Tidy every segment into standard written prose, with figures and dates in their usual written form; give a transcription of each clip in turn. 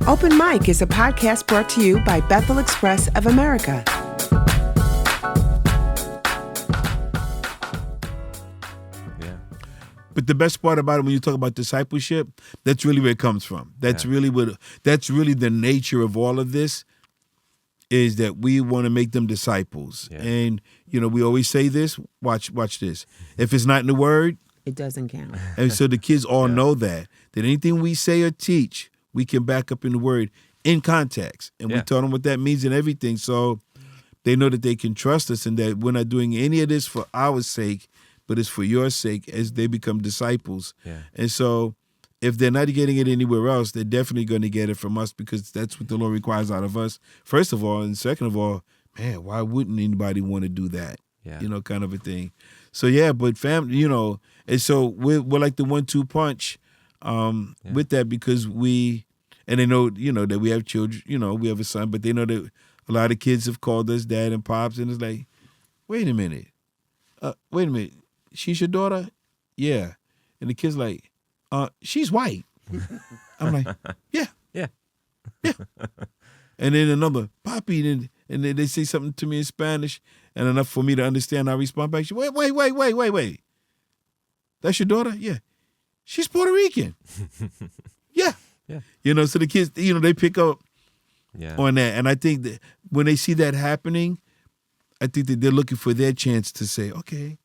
Open Mic is a podcast brought to you by Bethel Express of America. But the best part about it, when you talk about discipleship, that's really where it comes from. That's really the nature of all of this, is that we want to make them disciples. Yeah. And, we always say this, watch this. If it's not in the Word, it doesn't count. And so the kids all know that anything we say or teach, we can back up in the Word in context. And we tell them what that means and everything. So they know that they can trust us and that we're not doing any of this for our sake, but it's for your sake as they become disciples. Yeah. And so if they're not getting it anywhere else, they're definitely going to get it from us, because that's what the Lord requires out of us, first of all. And second of all, man, why wouldn't anybody want to do that? Yeah. Kind of a thing. So, but family, and so we're like the 1-2 punch with that, because and they know, that we have children, we have a son, but they know that a lot of kids have called us dad and pops, and it's like, wait a minute. She's your daughter? Yeah. And the kid's like, she's white. I'm like, yeah. And then another, Papi, and then they say something to me in Spanish, and enough for me to understand, I respond back, wait. That's your daughter? Yeah. She's Puerto Rican. Yeah. So the kids, they pick up on that. And I think that when they see that happening, I think that they're looking for their chance to say, okay,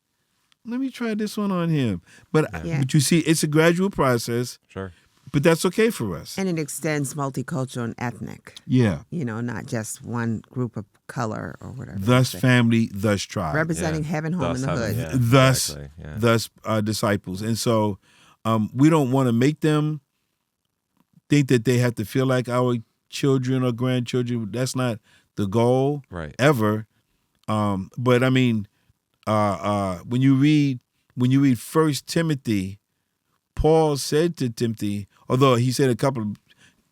let me try this one on him. But you see, it's a gradual process. Sure. But that's okay for us. And it extends multicultural and ethnic. Yeah. Not just one group of color or whatever. Thus family, thus tribe. Representing heaven, home, thus in the hood. Yeah. Thus disciples. And so we don't want to make them think that they have to feel like our children or grandchildren. That's not the goal ever. But I mean, when you read 1 Timothy, Paul said to Timothy, although he said a couple of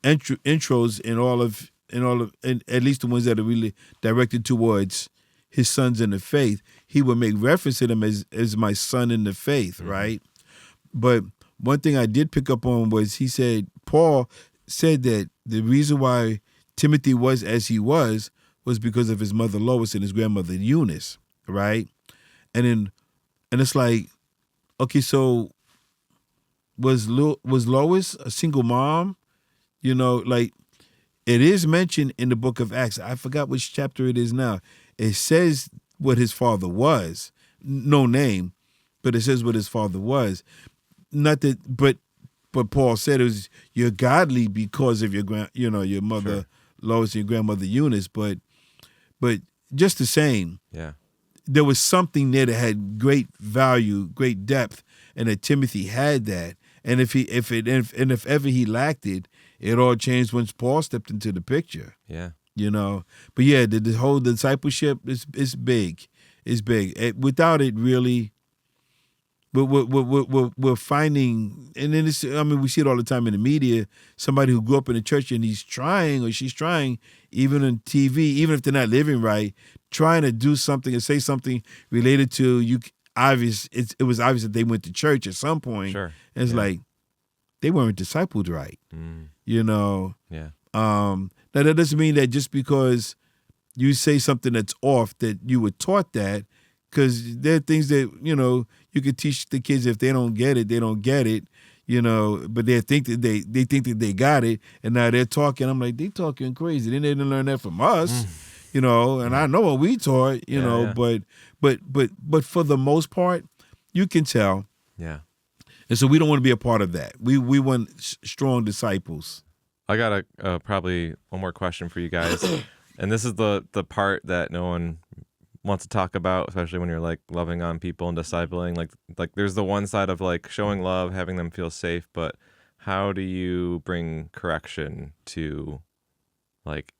intros in all of at least the ones that are really directed towards his sons in the faith, he would make reference to them as my son in the faith, right? But one thing I did pick up on was Paul said that the reason why Timothy was as he was because of his mother Lois and his grandmother Eunice, right? And it's like, okay, so was Lois a single mom? Like it is mentioned in the book of Acts. I forgot which chapter it is now. It says what his father was. No name, but it says what his father was. Not that, but Paul said it was you're godly because of your mother Lois and your grandmother Eunice. But just the same, there was something there that had great value, great depth, and that Timothy had that. And if ever he lacked it, it all changed once Paul stepped into the picture. Yeah. But the whole discipleship is big. It's big. Without it, really, we're finding, and then we see it all the time in the media, somebody who grew up in the church and he's trying or she's trying, even on TV, even if they're not living right, trying to do something and say something related to you. It was obvious that they went to church at some point. Sure. And it's like, they weren't discipled right. Yeah. Now that doesn't mean that just because you say something that's off that you were taught that, because there are things that, you could teach the kids. If they don't get it, they don't get it, but they think that they got it, and now they're talking. I'm like, they talking crazy. They didn't learn that from us, and I know what we taught, but for the most part, you can tell. Yeah. And so we don't want to be a part of that. We want strong disciples. I got probably one more question for you guys. And this is the part that no one wants to talk about, especially when you're like loving on people and discipling. Like there's the one side of like showing love, having them feel safe, but how do you bring correction to like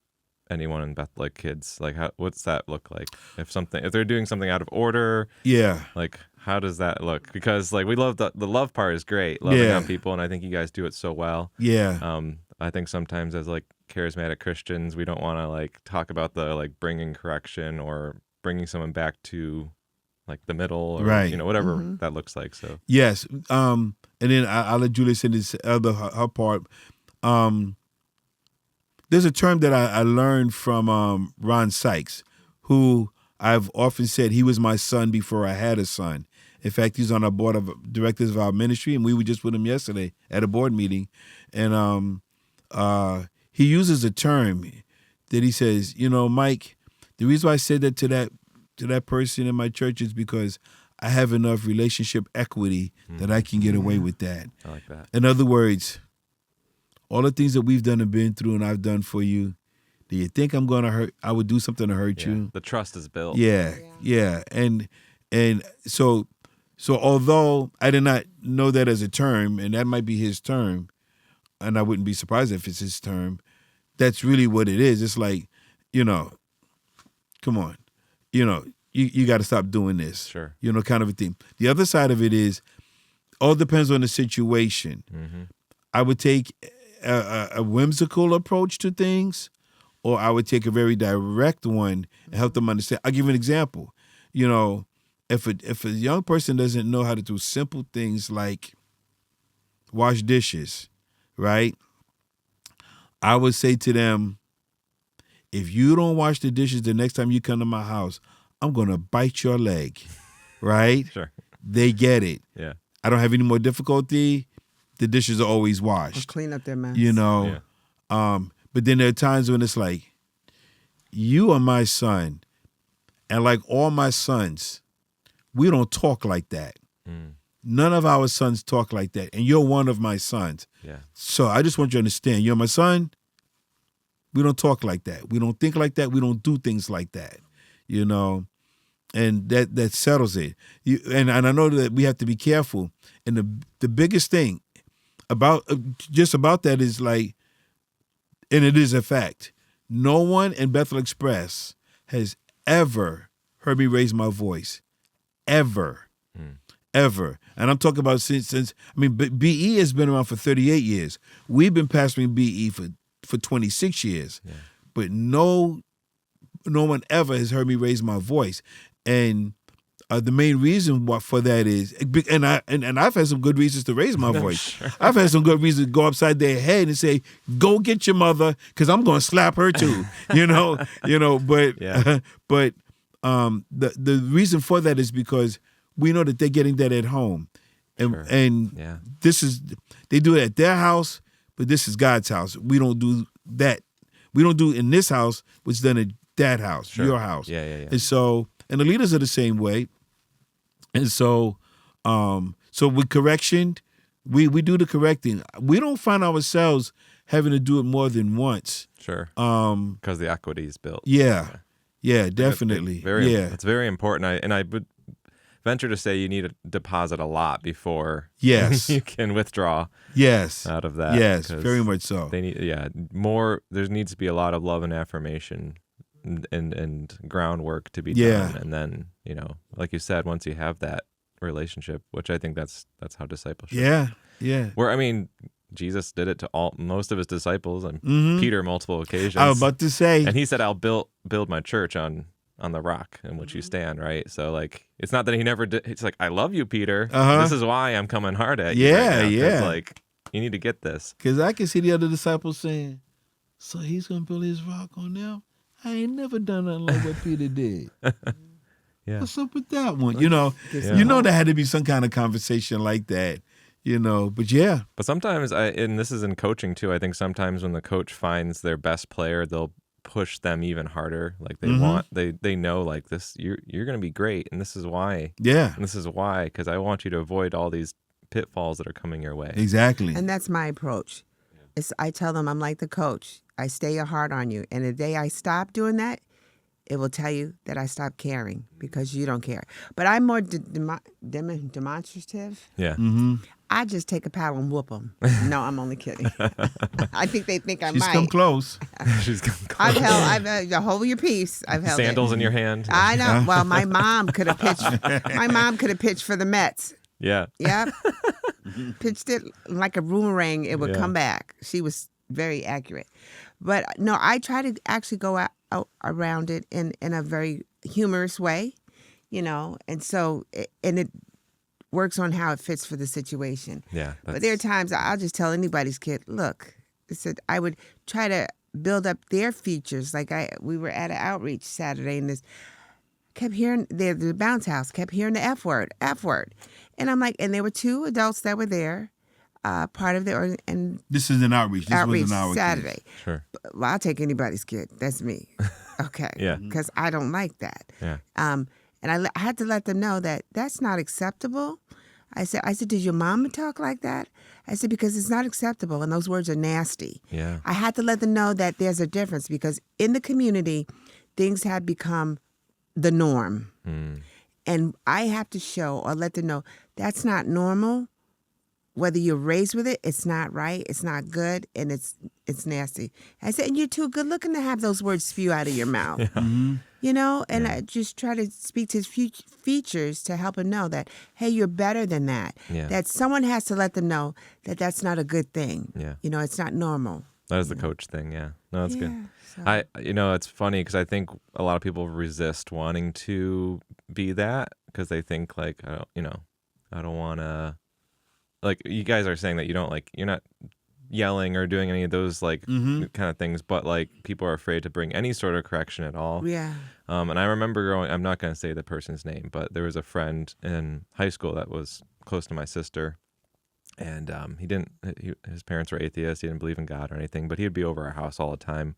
anyone in Bethel, like kids? Like what's that look like? If they're doing something out of order, like how does that look? Because like we love the love part is great, loving on people, and I think you guys do it so well. Yeah. I think sometimes as like charismatic Christians, we don't want to like talk about the like bringing correction or bringing someone back to like the middle or whatever that looks like. So yes, and then I'll let Julie say this her part. there's a term that I learned from Ron Sykes, who I've often said he was my son before I had a son. In fact, he's on our board of directors of our ministry, and we were just with him yesterday at a board meeting. And he uses a term that he says, Mike, the reason why I said that to that person in my church is because I have enough relationship equity that I can get away with that. I like that. In other words, all the things that we've done and been through and I've done for you, do you think I would do something to hurt you? The trust is built. Yeah. And so although I did not know that as a term, and that might be his term, and I wouldn't be surprised if it's his term, that's really what it is. It's like, come on, you got to stop doing this. Sure. Kind of a thing. The other side of it is, all depends on the situation. Mm-hmm. I would take a whimsical approach to things, or I would take a very direct one and help them understand. I'll give you an example. If a young person doesn't know how to do simple things like wash dishes, right? I would say to them, if you don't wash the dishes the next time you come to my house, I'm going to bite your leg, right? Sure. They get it. Yeah. I don't have any more difficulty. The dishes are always washed. Or clean up their mess. Yeah. But then there are times when it's like, you are my son, and like all my sons, we don't talk like that. None of our sons talk like that, and you're one of my sons. Yeah. So I just want you to understand, you're my son. We don't talk like that. We don't think like that. We don't do things like that, and that settles it. And I know that we have to be careful. And the biggest thing about that is like, and it is a fact, no one in Bethel Express has ever heard me raise my voice, ever. Ever. And I'm talking about since BE has been around for 38 years. We've been pastoring BE for 26 years. Yeah. But no one ever has heard me raise my voice. And the main reason for that is, and I've had some good reasons to raise my voice. Sure. I've had some good reasons to go upside their head and say, "Go get your mother," because I'm going to slap her too. But yeah. But the reason for that is because we know that they're getting that at home, and yeah. They do it at their house, but this is God's house. We don't do that. We don't do in this house what's done at that house, sure. your house. Yeah. And so, and the leaders are the same way. And so, with correction, we do the correcting. We don't find ourselves having to do it more than once. Sure. Because the equity is built. Yeah, definitely. It's very important. I would venture to say you need to deposit a lot before you can withdraw out of that. Yes, very much so. They need more. There needs to be a lot of love and affirmation and groundwork to be done. And then, like you said, once you have that relationship, which I think that's how discipleship. Yeah. Where Jesus did it to most of his disciples, and Peter multiple occasions. I was about to say, and he said, "I'll build my church on the rock in which you stand," right? So like, it's not that he never did. It's like, I love you, Peter. This is why I'm coming hard at you. Right now, like, you need to get this. Because I can see the other disciples saying, "So he's gonna build his rock on them? I ain't never done nothing like what Peter did." Yeah. What's up with that one? There had to be some kind of conversation like that. But yeah. But sometimes, and this is in coaching too, I think sometimes when the coach finds their best player, they'll push them even harder. Like they know like this, you're going to be great. And this is why. Yeah. And this is why, because I want you to avoid all these pitfalls that are coming your way. Exactly. And that's my approach. I tell them I'm like the coach. I stay hard on you. And the day I stop doing that, it will tell you that I stopped caring because you don't care. But I'm more demonstrative. Yeah. Mm-hmm. I just take a paddle and whoop them. No, I'm only kidding. I think they think I might. She's come close. She's come close. I've hold your peace. I've held sandals in your hand. I know. Well, my mom could have pitched. My mom could have pitched for the Mets. Yeah. Yep. Pitched it like a boomerang. It would come back. She was very accurate. But no, I try to actually go out around it in a very humorous way, and so it works on how it fits for the situation. Yeah. But there are times I'll just tell anybody's kid, look, I said I would try to build up their features. Like we were at an outreach Saturday, and this kept hearing the bounce house kept hearing the F word, and I'm like, and there were 2 adults that were there, part of the and this is an outreach. This outreach wasn't our Saturday. Kids. Sure. Well, I'll take anybody's kid. That's me. Okay. Yeah. Because I don't like that. Yeah. And I had to let them know that that's not acceptable. I said, did your mama talk like that? I said, because it's not acceptable, and those words are nasty. Yeah. I had to let them know that there's a difference, because in the community, things have become the norm. And I have to show or let them know that's not normal. Whether you're raised with it, it's not right, it's not good, and it's nasty. I said, and you're too good looking to have those words spew out of your mouth. You know, and I just try to speak to his features to help him know that, hey, you're better than that. Yeah. That someone has to let them know that that's not a good thing. Yeah. You know, it's not normal. That is the coach thing. Yeah. No, that's good. So. It's funny because I think a lot of people resist wanting to be that because they think like, I don't want to, like you guys are saying that you don't like, you're not yelling or doing any of those like kind of things, but like people are afraid to bring any sort of correction at all. Yeah. And I remember I'm not going to say the person's name, but there was a friend in high school that was close to my sister. And his parents were atheists. He didn't believe in God or anything, but he'd be over our house all the time.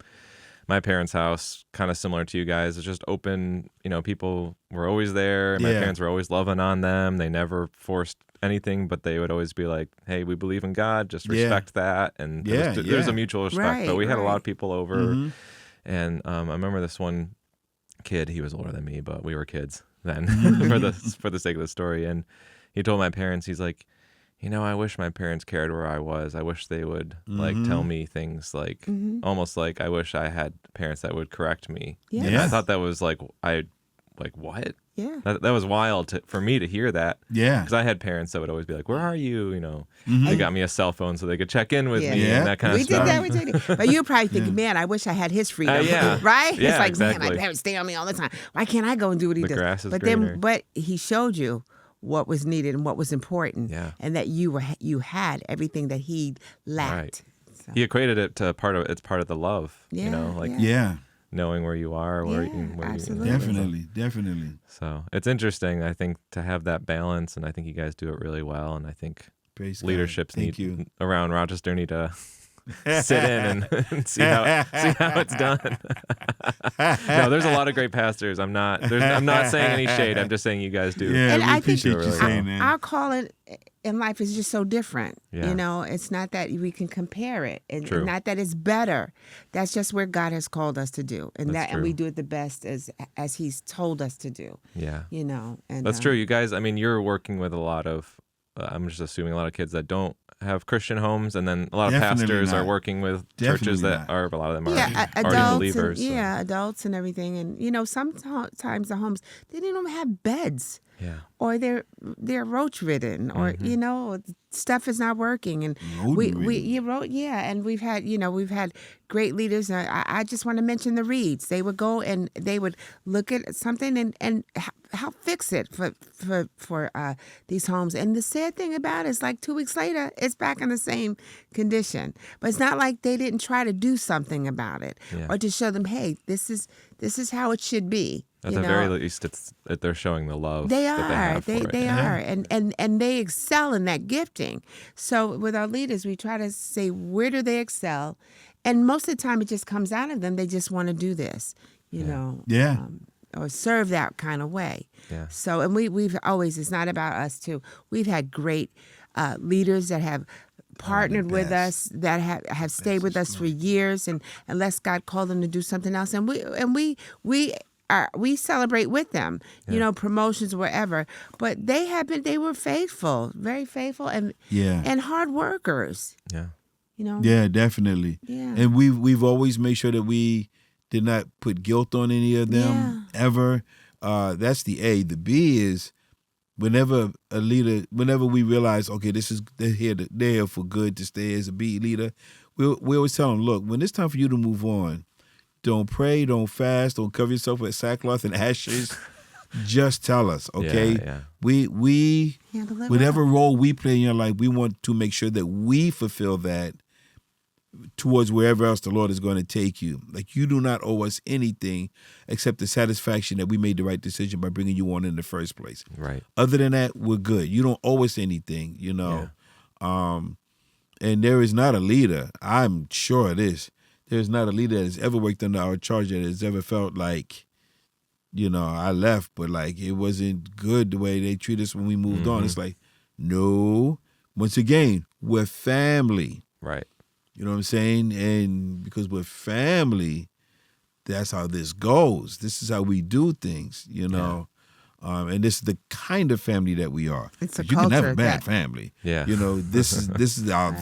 My parents' house, kind of similar to you guys, is just open. You know, people were always there. And my parents were always loving on them. They never forced anything, but they would always be like, hey, we believe in God. Just respect that. And there's a mutual respect. Right, but we had a lot right. of people over. And I remember this one kid, he was older than me, but we were kids then for the sake of the story. And he told my parents, he's like, I wish my parents cared where I was. I wish they would like tell me things like almost like I wish I had parents that would correct me. Yeah. And I thought that was like what? Yeah. That was wild for me to hear that. Yeah. Because I had parents that would always be like, "Where are you?" They got me a cell phone so they could check in with me and that kind of stuff. We did that. But you're probably thinking, man, I wish I had his freedom. Right? Yeah, it's like, exactly. man, my parents stay on me all the time. Why can't I go and do what he does? Grass is but greener. but he showed you what was needed and what was important, and that you had everything that he lacked. Right. So. He equated it to part of the love. Knowing where you are, where absolutely. Definitely. So it's interesting, I think, to have that balance, and I think you guys do it really well. And I think Praise leaderships God. around Rochester need to sit in and see how it's done. No, there's a lot of great pastors. I'm not saying any shade. I'm just saying you guys do. Yeah, and we I appreciate think you saying that. our calling in life is just so different. Yeah. It's not that we can compare it, and True. not that it's better. That's just where God has called us to do, and That's and we true. do it the best as He's told us to do. Yeah. And That's true. You guys, I mean, you're working with a lot of, I'm just assuming a lot of kids that don't have Christian homes, and then a lot of Definitely pastors not. are working with Definitely churches that not. are, a lot of them are adults already believers. And, so. adults and everything, and sometimes the homes they didn't even have beds. Yeah. Or they're roach ridden, or stuff is not working, and and we've had great leaders. I just want to mention the Reeds. They would go and they would look at something and help fix it for these homes. And the sad thing about it is, like 2 weeks later, it's back in the same condition. But it's not like they didn't try to do something about it, or to show them, hey, this is how it should be. At the very least, it's that they're showing the love. They that are. they have for it. They are, and they excel in that gifting. So with our leaders, we try to say, where do they excel? And most of the time, it just comes out of them. They just want to do this, or serve that kind of way. Yeah. So, and we've always, it's not about us too. We've had great leaders that have partnered with us, that have stayed with us for years, and unless God called them to do something else, and we celebrate with them, promotions, wherever. But they were faithful, very faithful, and hard workers. Yeah. Yeah, definitely. Yeah. And we've always made sure that we did not put guilt on any of them ever. That's the A. The B is whenever we realize, okay, they're here for good to stay as a B leader, we always tell them, look, when it's time for you to move on, don't pray, don't fast, don't cover yourself with sackcloth and ashes. Just tell us, okay? Yeah. We Handle it whatever role we play in your life, we want to make sure that we fulfill that towards wherever else the Lord is going to take you. Like, you do not owe us anything except the satisfaction that we made the right decision by bringing you on in the first place. Right. Other than that, we're good. You don't owe us anything, you know. And there is not a leader, I'm sure of this, there's not a leader that has ever worked under our charge that has ever felt like, you know, I left, but like it wasn't good the way they treat us when we moved on. It's like, no. Once again, we're family. Right. You know what I'm saying? And because we're family, that's how this goes. This is how we do things, you know. And this is the kind of family that we are. It's a you can have a culture bad that- family. Yeah. You know, this is how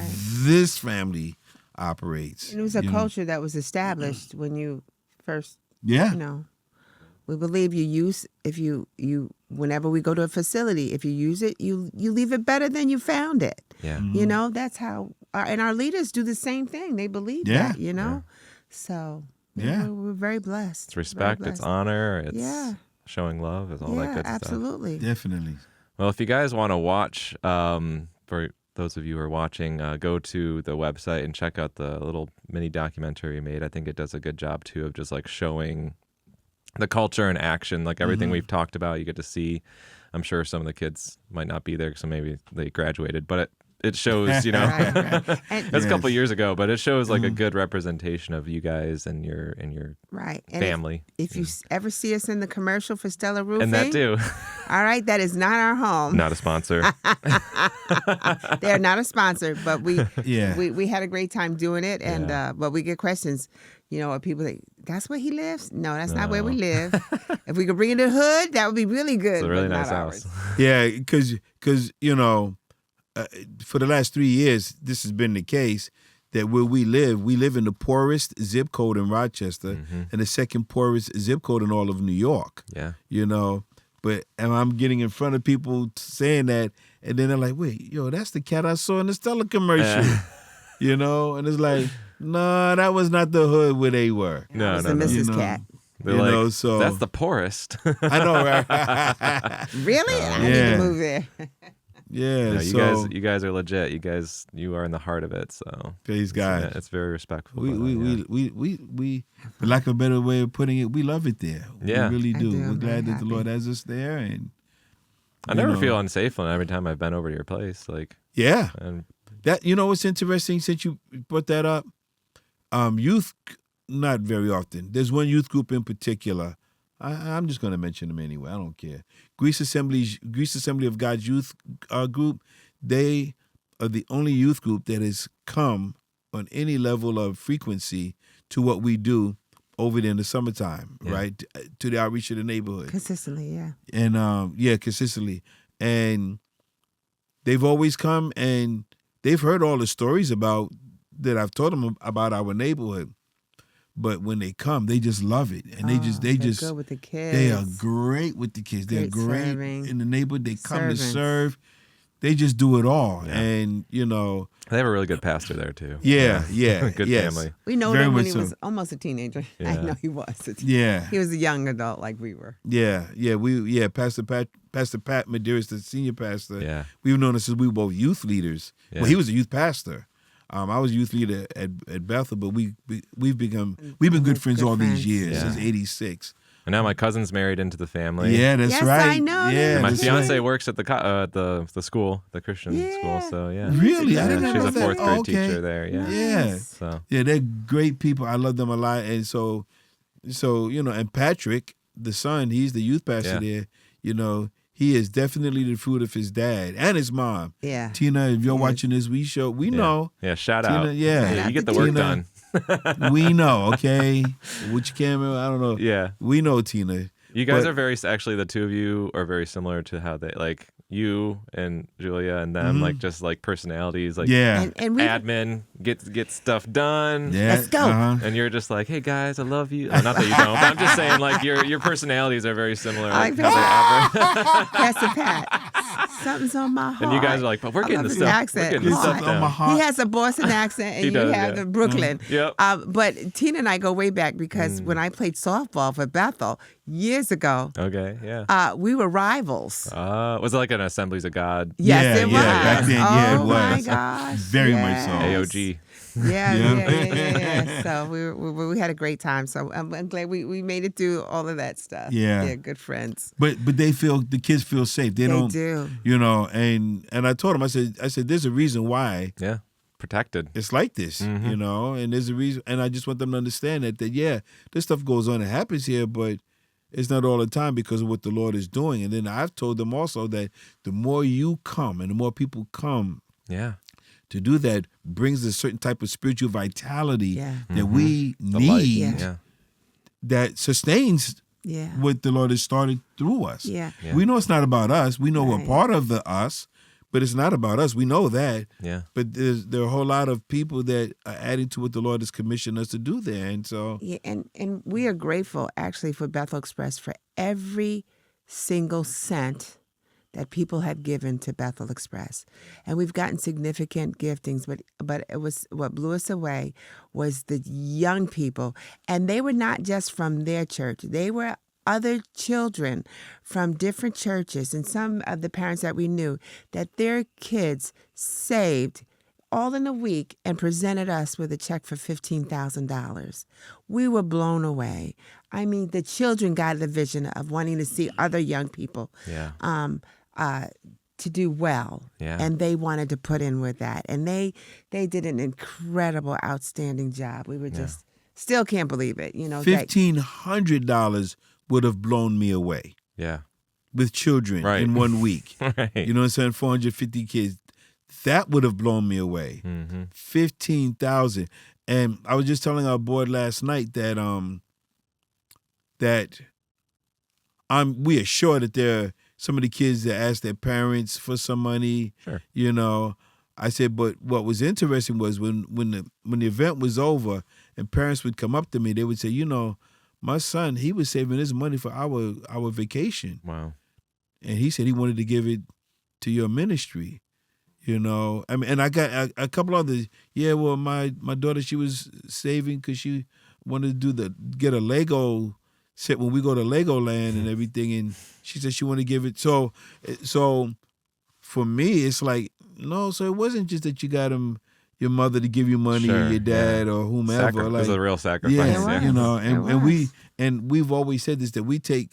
this family operates. And it was a you know? culture that was established when you first, Yeah. you know. We believe you use, if you whenever we go to a facility, if you use it, you leave it better than you found it. Yeah. You know, that's how, and our leaders do the same thing. They believe that, you know. So Yeah. we're very blessed. It's respect, Very it's blessed. honor, it's Yeah. showing love, it's all that good stuff. Absolutely. Definitely. Well, if you guys want to watch, for those of you who are watching, go to the website and check out the little mini documentary we made. I think it does a good job, too, of just like showing the culture in action, like everything we've talked about. You get to see. I'm sure some of the kids might not be there, so maybe they graduated, but it shows, you know, Right. And, that's a couple years ago, but it shows like a good representation of you guys and your right. And family. If you ever see us in the commercial for Stellar Roofing, And that too. all right, that is not our home. Not a sponsor. They're not a sponsor, but we Yeah. we had a great time doing it, and Yeah. but we get questions. You know, people think that's where he lives. No, that's not where we live. If we could bring it to the hood, that would be really good. It's a really but nice not house. ours. Yeah, because you know, for the last 3 years, this has been the case that where we live in the poorest zip code in Rochester and the second poorest zip code in all of New York. Yeah. You know, and I'm getting in front of people saying that, and then they're like, "Wait, yo, that's the cat I saw in the Stella commercial." You know, and it's like, no, that was not the hood where they were. It No, was no, the no. Mrs. You know. Cat. They're You like, know, so that's the poorest. I know, right? Really? I need Yeah. to move there. Yeah, No, so you guys are legit. You are in the heart of it. So praise God. it's very respectful. We, for lack of a better way of putting it, we love it there. Yeah. We really I do. do. We're I'm glad very that the Lord happy. has us there, and I you never know. feel unsafe every time I've been over to your place. Like, yeah, and that what's interesting since you brought that up. Youth, not very often. There's one youth group in particular. I'm just going to mention them anyway. I don't care. Greece Assembly of God's youth group. They are the only youth group that has come on any level of frequency to what we do over there in the summertime, right? To the outreach of the neighborhood. Consistently, yeah. And consistently. And they've always come and they've heard all the stories that I've told them about our neighborhood. But when they come, they just love it. And they just they're good with the kids. they are great with the kids. They're Great great serving. in the neighborhood. They come to Servants. serve. They just do it all. Yeah. And, you know, they have a really good pastor there too. yeah. Good yes. family. We know Very him when much he so. was almost a teenager. I Yeah. know he was. Yeah. He was a young adult like we were. Yeah. Pastor Pat Medeiros, the senior pastor. Yeah. We've known him since we were both youth leaders. Yeah. Well, he was a youth pastor. I was a youth leader at Bethel, but we've been good friends all friends. these years Yeah. since '86. And now my cousin's married into the family. Yeah, that's Yes, right. I know. Yeah, And my that's fiance right. works at the school, the Christian school. So yeah. Really? I Yeah, didn't she's know a that. fourth grade Oh, okay. teacher there. Yeah. Yeah. So Yeah, they're great people. I love them a lot. And so you know, and Patrick, the son, he's the youth pastor there. You know, he is definitely the fruit of his dad and his mom. Yeah. Tina, if you're Yes. watching this, we know. yeah, shout Tina, out. yeah. You get the Tina. work done. We know, okay? Which camera? I don't know. Yeah. We know Tina. You guys But- are actually the two of you are very similar to how they like you and Julia and them, like just like personalities, like Yeah. And we admin, get stuff done. Yeah. Let's go. And you're just like, hey guys, I love you. Oh, not that you don't, but I'm just saying, like your personalities are very similar. I Like like how they operate. Pastor Pat, something's on my heart. And you guys are like, but we're I getting the love his stuff. We're accent. getting the Come stuff on. on my down. heart. He has a Boston accent, and He you does, have yeah. the Brooklyn. Yep. But Tina and I go way back because when I played softball for Bethel years ago, Okay, yeah. we were rivals. Was it like an Assemblies of God? Yes, Yeah, it was. yeah, back then, yeah, it oh my was. gosh, Very much yes. so. AOG. Yeah. So we had a great time. So I'm glad we made it through all of that stuff. Yeah. Good friends. But the kids feel safe. They don't do. and I told them, I said there's a reason why Yeah. Protected. it's like this, and there's a reason, and I just want them to understand that this stuff goes on and happens here, but it's not all the time because of what the Lord is doing. And then I've told them also that the more you come and the more people come to do that brings a certain type of spiritual vitality that we need that sustains what the Lord has started through us. Yeah. We know it's not about us. We know we're part of the us, but it's not about us. We know that. Yeah. But there are a whole lot of people that are adding to what the Lord has commissioned us to do there. And so and we are grateful actually for Bethel Express for every single cent that people have given to Bethel Express. And we've gotten significant giftings, but it was what blew us away was the young people. And they were not just from their church. They were other children from different churches, and some of the parents that we knew, that their kids saved all in a week and presented us with a check for $15,000. We were blown away. I mean, the children got the vision of wanting to see other young people to do well, and they wanted to put in with that. And they did an incredible, outstanding job. We were just still can't believe it. $1,500 would have blown me away. Yeah. With children in 1 week. Right. You know what I'm saying? 450 kids. That would have blown me away. 15,000. And I was just telling our board last night that we are sure that there are some of the kids that ask their parents for some money. Sure. I said, but what was interesting was when the event was over and parents would come up to me, they would say, my son, he was saving his money for our vacation. Wow. And he said he wanted to give it to your ministry. I mean, and I got a couple others. Yeah, well, my daughter, she was saving because she wanted to get a Lego set when we go to Legoland and everything. And she said she wanted to give it. So for me, it's like, no, so it wasn't just that you got your mother to give you money or your dad or whomever. It was a real sacrifice. Yeah, and we've always said this, that we take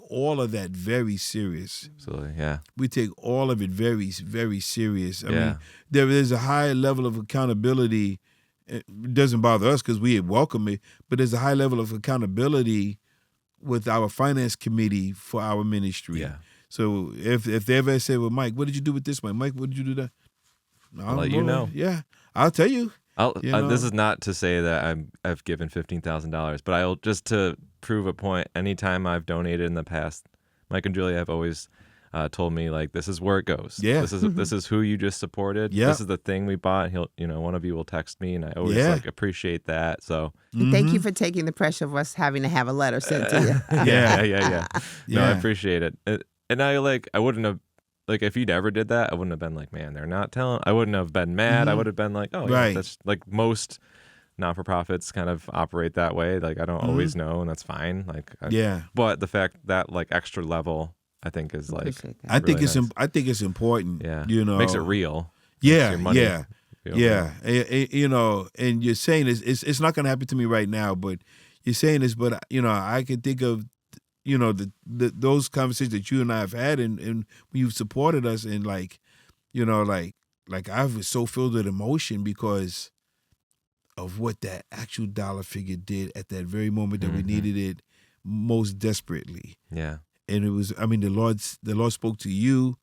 all of that very serious. Absolutely, yeah. We take all of it very, very serious. I mean, there's a high level of accountability. It doesn't bother us because we welcome it, but there's a high level of accountability with our finance committee for our ministry. Yeah. So if they ever say, well, Mike, what did you do with this money? Mike, what did you do that? I'll let you know. Yeah, I'll tell you. This is not to say that I've given $15,000, but I'll just to prove a point. Anytime I've donated in the past, Mike and Julia have always told me, like, this is where it goes. Yeah. This is who you just supported. Yeah. This is the thing we bought. One of you will text me, and I always appreciate that. So thank you for taking the pressure of us having to have a letter sent to you. Yeah. No, I appreciate it. And I wouldn't have. Like, if you'd ever did that, I wouldn't have been like, man, they're not telling. I wouldn't have been mad. I would have been like, oh, yeah, that's like most not-for-profits kind of operate that way. Like, I don't always know, and that's fine. Like, but the fact that like extra level, I think is like, I think it's important. Yeah, makes it real. Yeah, yeah. And you're saying it's not going to happen to me right now, but you're saying this, but I can think of. Those conversations that you and I have had, and when you've supported us, and like I was so filled with emotion because of what that actual dollar figure did at that very moment that we needed it most desperately. Yeah, and it was, I mean, the Lord spoke to you,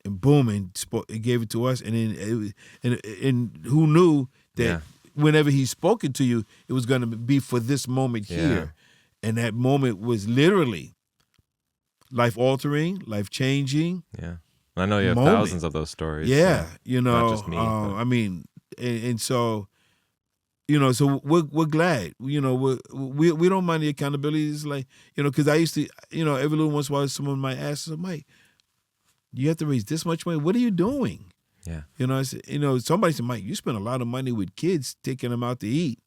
and boom, and it gave it to us, and then and who knew that whenever He's spoken to you, it was going to be for this moment here. And that moment was literally life-altering, life-changing. Yeah. I know you have thousands of those stories. Yeah. Not just me. I mean, and so, so we're glad. We don't mind the accountability. It's like, because I used to, every little once in a while someone might ask, so, Mike, you have to raise this much money? What are you doing? Yeah. I said, somebody said, Mike, you spend a lot of money with kids taking them out to eat.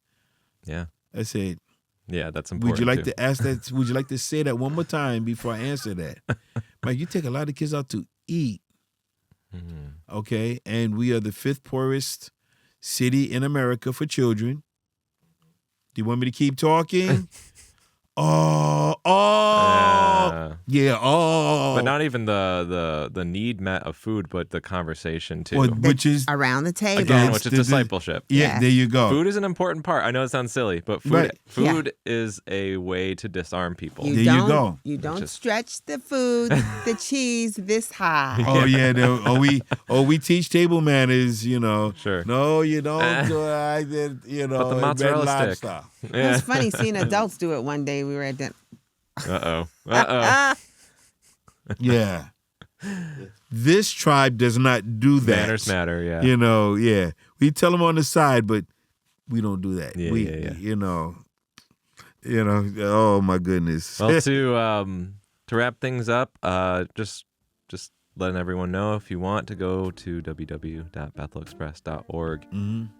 Yeah. I said, yeah, that's important. Would you like to ask that? Would you like to say that one more time before I answer that? Mike, you take a lot of kids out to eat, okay? And we are the 5th poorest city in America for children. Do you want me to keep talking? But not even the need met of food, but the conversation too. Which is around the table. Again, which is discipleship. Yeah, there you go. Food is an important part. I know it sounds silly, but food is a way to disarm people. There you go. You don't stretch the food, the cheese this high. Oh yeah, we teach table manners, Sure. No, you don't do it, But the mozzarella stick. It was funny seeing adults do it one day. We were at dinner. Uh-oh. Yeah. This tribe does not do that. Manners matter, yeah. Yeah. We tell them on the side, but we don't do that. Oh my goodness. Well, to wrap things up, just letting everyone know, if you want to go to www.bethelexpress.org,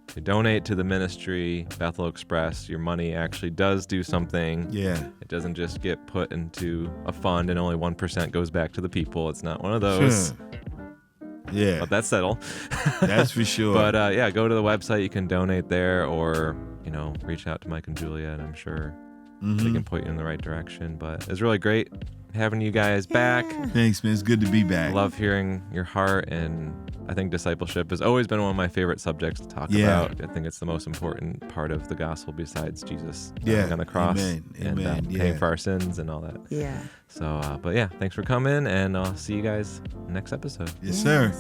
to donate to the ministry, Bethel Express, your money actually does do something. Yeah. It doesn't just get put into a fund and only 1% goes back to the people. It's not one of those. Sure. Yeah. Let that settle. That's for sure. But go to the website. You can donate there, or reach out to Mike and Julia, and I'm sure they can point you in the right direction. But it's really great having you guys back. Thanks, man. It's good to be back. I love hearing your heart, and I think discipleship has always been one of my favorite subjects to talk about. I think it's the most important part of the gospel besides Jesus dying on the cross and paying for our sins and all that. Yeah. So, but thanks for coming, and I'll see you guys next episode. Yes, sir.